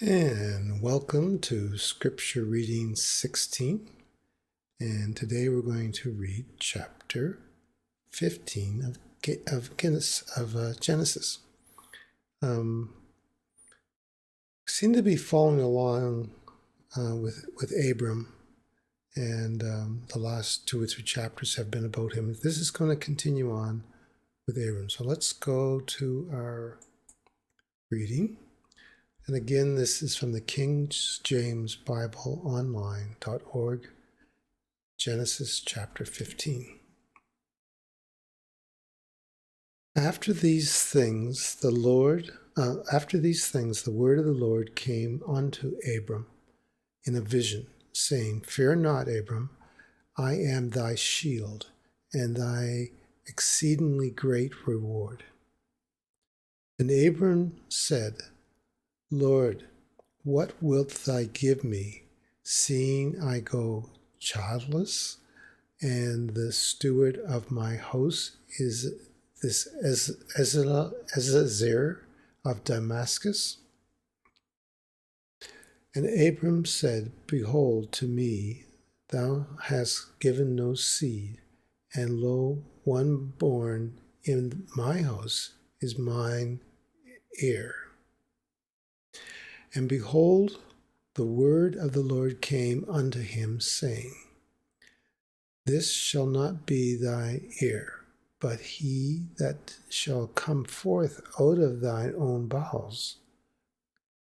And welcome to Scripture Reading 16. And today we're going to read chapter 15 of Genesis. Seem to be following along with Abram, and the last 2 or 3 chapters have been about him. This is going to continue on with Abram. So let's go to our reading. And again, this is from the King James Bible Online.org, Genesis chapter 15. After these things, the word of the Lord came unto Abram in a vision, saying, Fear not, Abram, I am thy shield, and thy exceedingly great reward. And Abram said, Lord, what wilt thou give me, seeing I go childless, and the steward of my house is this Eliezer of Damascus? And Abram said, Behold, to me thou hast given no seed, and lo, one born in my house is mine heir. And behold, the word of the Lord came unto him, saying, This shall not be thy heir, but he that shall come forth out of thine own bowels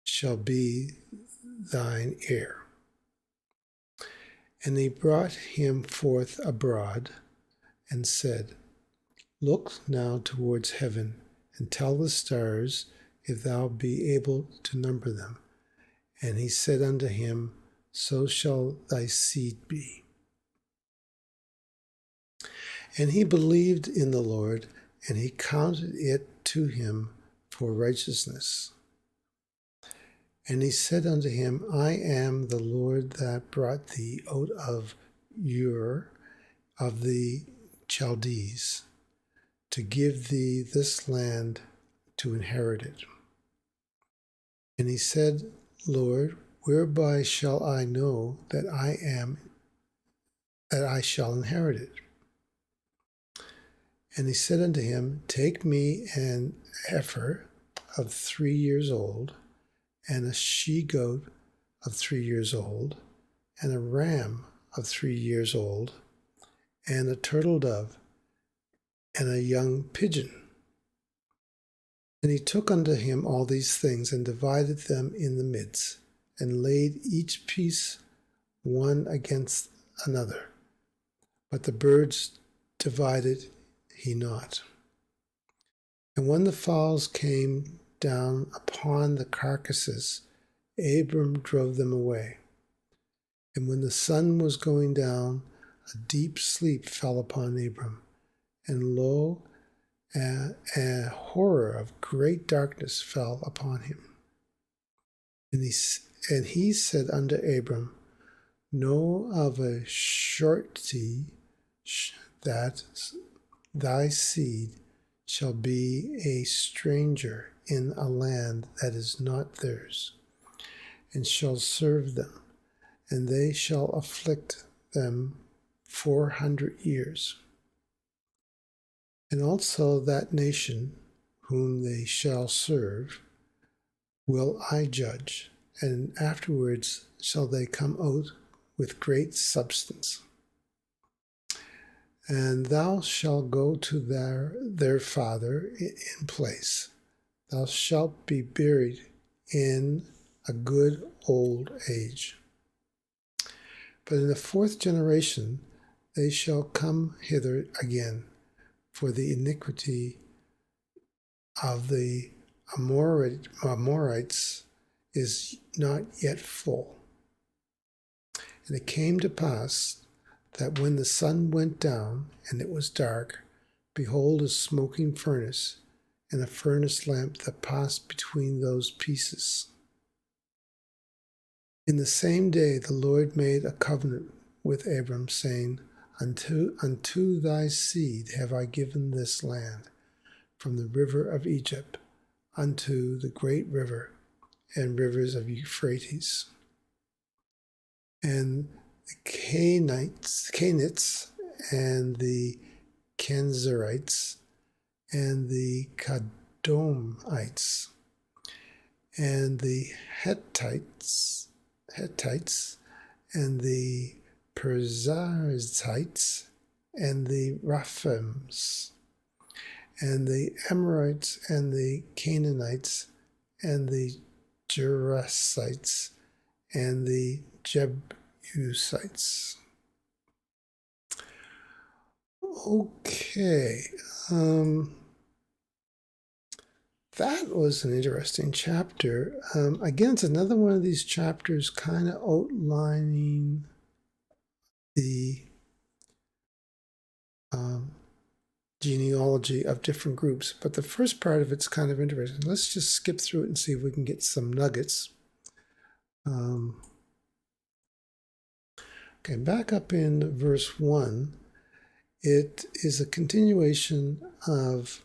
shall be thine heir. And he brought him forth abroad, and said, Look now towards heaven, and tell the stars, if thou be able to number them. And he said unto him, So shall thy seed be. And he believed in the Lord, and he counted it to him for righteousness. And he said unto him, I am the Lord that brought thee out of Ur of the Chaldees, to give thee this land to inherit it. And he said, Lord, whereby shall I know that I shall inherit it? And he said unto him, Take me an heifer of 3 years old, and a she-goat of 3 years old, and a ram of 3 years old, and a turtle dove, and a young pigeon. And he took unto him all these things, and divided them in the midst, and laid each piece one against another. But the birds divided he not. And when the fowls came down upon the carcasses, Abram drove them away. And when the sun was going down, a deep sleep fell upon Abram, and lo, a horror of great darkness fell upon him. And he said unto Abram, Know of a surety that thy seed shall be a stranger in a land that is not theirs, and shall serve them, and they shall afflict them 400 years. And also that nation whom they shall serve will I judge, and afterwards shall they come out with great substance. And thou shalt go to their father in place. Thou shalt be buried in a good old age. But in the 4th generation they shall come hither again, for the iniquity of the Amorites is not yet full. And it came to pass that when the sun went down and it was dark, behold, a smoking furnace, and a furnace lamp that passed between those pieces. In the same day the Lord made a covenant with Abram, saying, Unto thy seed have I given this land, from the river of Egypt unto the great river, and rivers of Euphrates. And the Canaanites, and the Kenzarites, and the Kadomites, and the Hittites, and the Perizzites, and the Rephaims, and the Amorites, and the Canaanites, and the Jerusites, and the Jebusites. Okay, that was an interesting chapter. Again, it's another one of these chapters kind of outlining the genealogy of different groups. But the first part of it's kind of interesting. Let's just skip through it and see if we can get some nuggets. Okay, back up in verse 1, it is a continuation of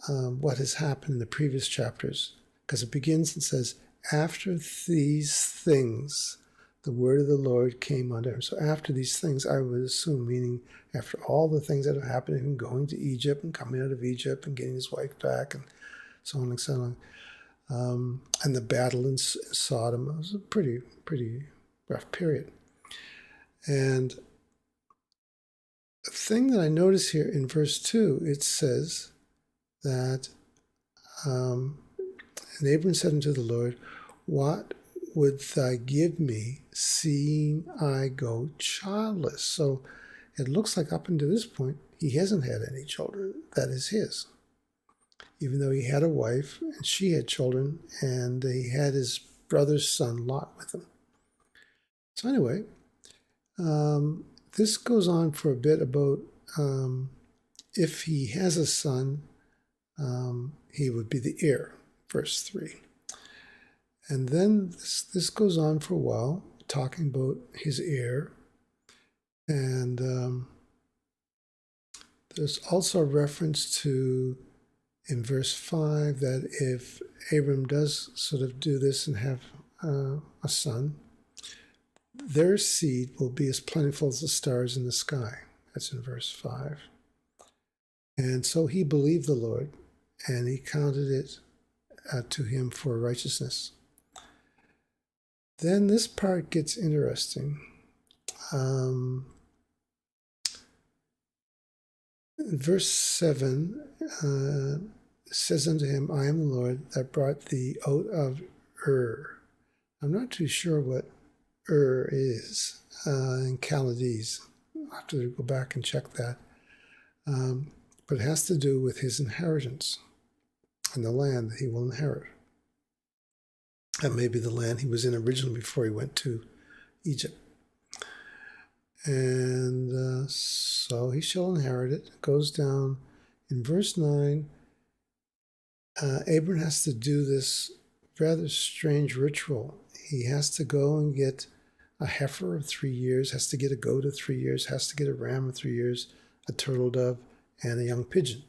what has happened in the previous chapters, because it begins and says, after these things, the word of the Lord came unto him. So after these things, I would assume, meaning after all the things that have happened, him going to Egypt and coming out of Egypt and getting his wife back and so on and so on. And the battle in Sodom. It was a pretty rough period. And the thing that I notice here in verse 2, it says that, and Abram said unto the Lord, what would thou give me, seeing I go childless? So it looks like up until this point, he hasn't had any children. That is his. Even though he had a wife, and she had children, and he had his brother's son Lot with him. So anyway, this goes on for a bit about if he has a son, he would be the heir, verse 3. And then this goes on for a while, talking about his heir. And there's also a reference to, in verse 5, that if Abram does sort of do this and have a son, their seed will be as plentiful as the stars in the sky. That's in verse 5. And so he believed the Lord, and he counted it to him for righteousness. Then this part gets interesting. Verse 7 says unto him, I am the Lord that brought thee out of Ur. I'm not too sure what Ur is in Chaldees. I'll have to go back and check that. But it has to do with his inheritance and the land that he will inherit. That may be the land he was in originally before he went to Egypt. And so he shall inherit it. It goes down in verse 9. Abram has to do this rather strange ritual. He has to go and get a heifer of 3 years, has to get a goat of 3 years, has to get a ram of 3 years, a turtle dove, and a young pigeon.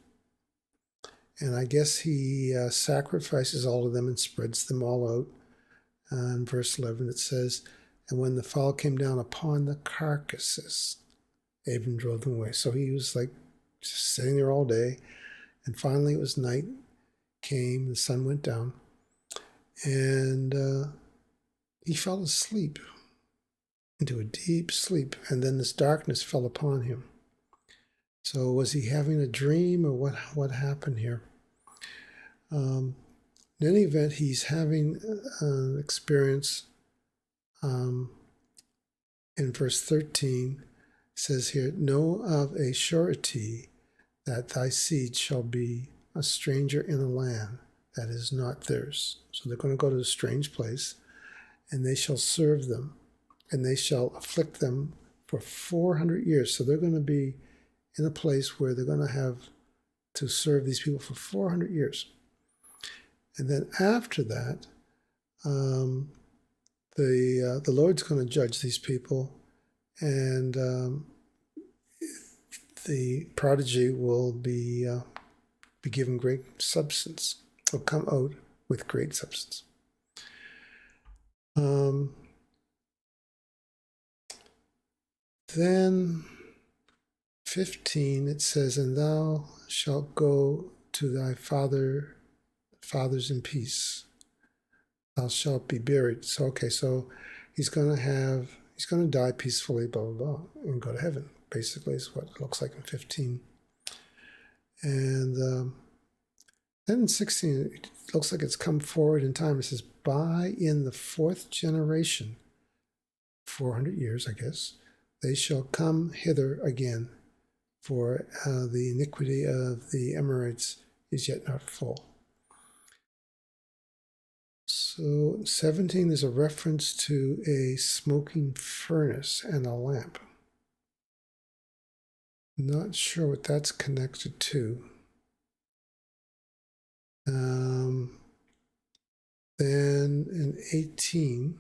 And I guess he sacrifices all of them and spreads them all out. In verse 11 it says, and when the fowl came down upon the carcasses, Abram drove them away. So he was like just sitting there all day. And finally it was night came, the sun went down, and he fell asleep, into a deep sleep. And then this darkness fell upon him. So was he having a dream, or what happened here? In any event, he's having an experience. In verse 13, it says here, know of a surety that thy seed shall be a stranger in a land that is not theirs. So they're going to go to a strange place, and they shall serve them, and they shall afflict them for 400 years. So they're going to be in a place where they're going to have to serve these people for 400 years. And then after that, the Lord's going to judge these people, and the prodigy will be given great substance, will come out with great substance. Then 15, it says, and thou shalt go to thy fathers in peace. Thou shalt be buried. So, okay, so he's going to die peacefully, blah, blah, blah, and go to heaven, basically, is what it looks like in 15. And then in 16, it looks like it's come forward in time. It says, by in the fourth generation, 400 years, I guess, they shall come hither again, for the iniquity of the Amorites is yet not full. So 17 is a reference to a smoking furnace and a lamp. Not sure what that's connected to. Then in 18,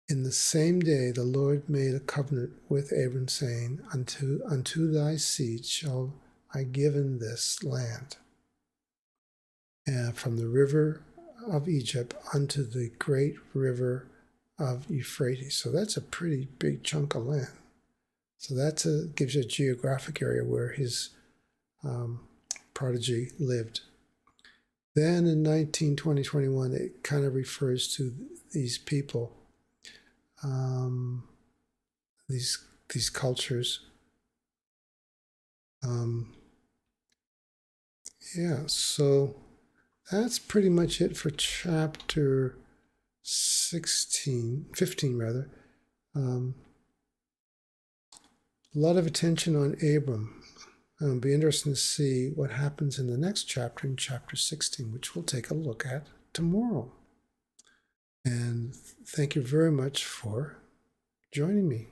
in the same day the Lord made a covenant with Abram, saying, Unto thy seed shall I give in this land, from the river of Egypt unto the great river of Euphrates. So that's a pretty big chunk of land. So that gives you a geographic area where his prodigy lived. Then in 19, 20, 21, it kind of refers to these people, these cultures. So that's pretty much it for chapter 15 rather. A lot of attention on Abram. It'll be interesting to see what happens in the next chapter, in chapter 16, which we'll take a look at tomorrow. And thank you very much for joining me.